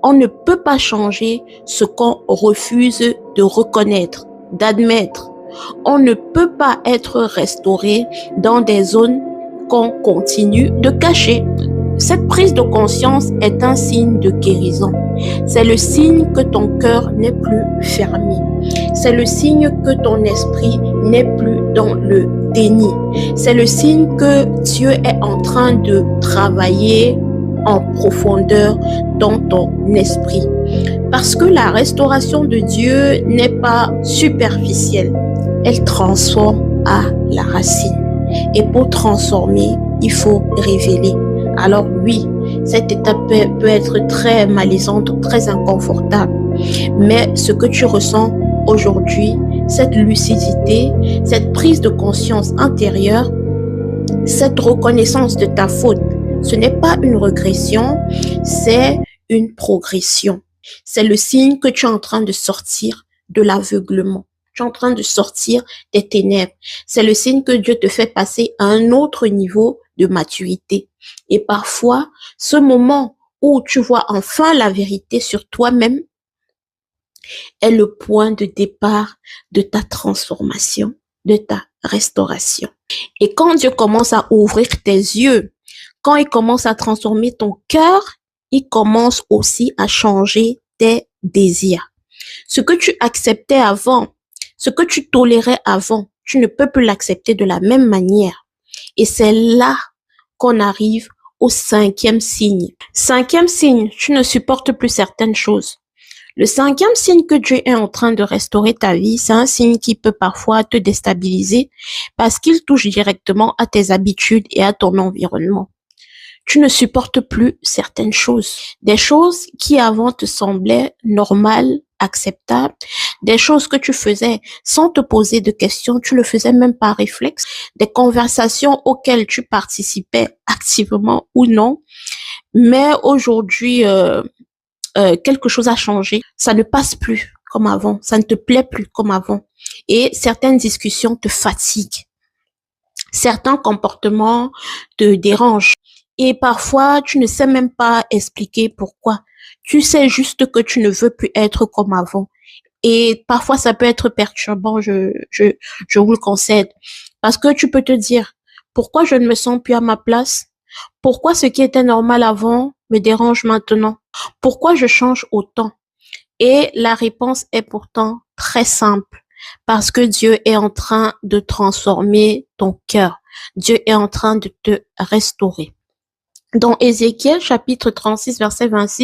On ne peut pas changer ce qu'on refuse de reconnaître, d'admettre. On ne peut pas être restauré dans des zones qu'on continue de cacher. Cette prise de conscience est un signe de guérison. C'est le signe que ton cœur n'est plus fermé. C'est le signe que ton esprit n'est plus dans le déni. C'est le signe que Dieu est en train de travailler en profondeur dans ton esprit. Parce que la restauration de Dieu n'est pas superficielle. Elle transforme à la racine. Et pour transformer, il faut révéler. Alors oui, cette étape peut être très malaisante, très inconfortable. Mais ce que tu ressens aujourd'hui, cette lucidité, cette prise de conscience intérieure, cette reconnaissance de ta faute, ce n'est pas une régression, c'est une progression. C'est le signe que tu es en train de sortir de l'aveuglement. Tu es en train de sortir des ténèbres. C'est le signe que Dieu te fait passer à un autre niveau de maturité. Et parfois, ce moment où tu vois enfin la vérité sur toi-même est le point de départ de ta transformation, de ta restauration. Et quand Dieu commence à ouvrir tes yeux, quand il commence à transformer ton cœur, il commence aussi à changer tes désirs. Ce que tu acceptais avant, ce que tu tolérais avant, tu ne peux plus l'accepter de la même manière. Et c'est là qu'on arrive au 5e signe. 5e signe, tu ne supportes plus certaines choses. Le 5e signe que Dieu est en train de restaurer ta vie, c'est un signe qui peut parfois te déstabiliser parce qu'il touche directement à tes habitudes et à ton environnement. Tu ne supportes plus certaines choses. Des choses qui avant te semblaient normales, acceptables, des choses que tu faisais sans te poser de questions, tu le faisais même par réflexe, des conversations auxquelles tu participais activement ou non, mais aujourd'hui, quelque chose a changé, ça ne passe plus comme avant, ça ne te plaît plus comme avant et certaines discussions te fatiguent, certains comportements te dérangent. Et parfois, tu ne sais même pas expliquer pourquoi. Tu sais juste que tu ne veux plus être comme avant. Et parfois, ça peut être perturbant, je vous le concède. Parce que tu peux te dire, pourquoi je ne me sens plus à ma place? Pourquoi ce qui était normal avant me dérange maintenant? Pourquoi je change autant? Et la réponse est pourtant très simple. Parce que Dieu est en train de transformer ton cœur. Dieu est en train de te restaurer. Dans Ézéchiel, chapitre 36, verset 26,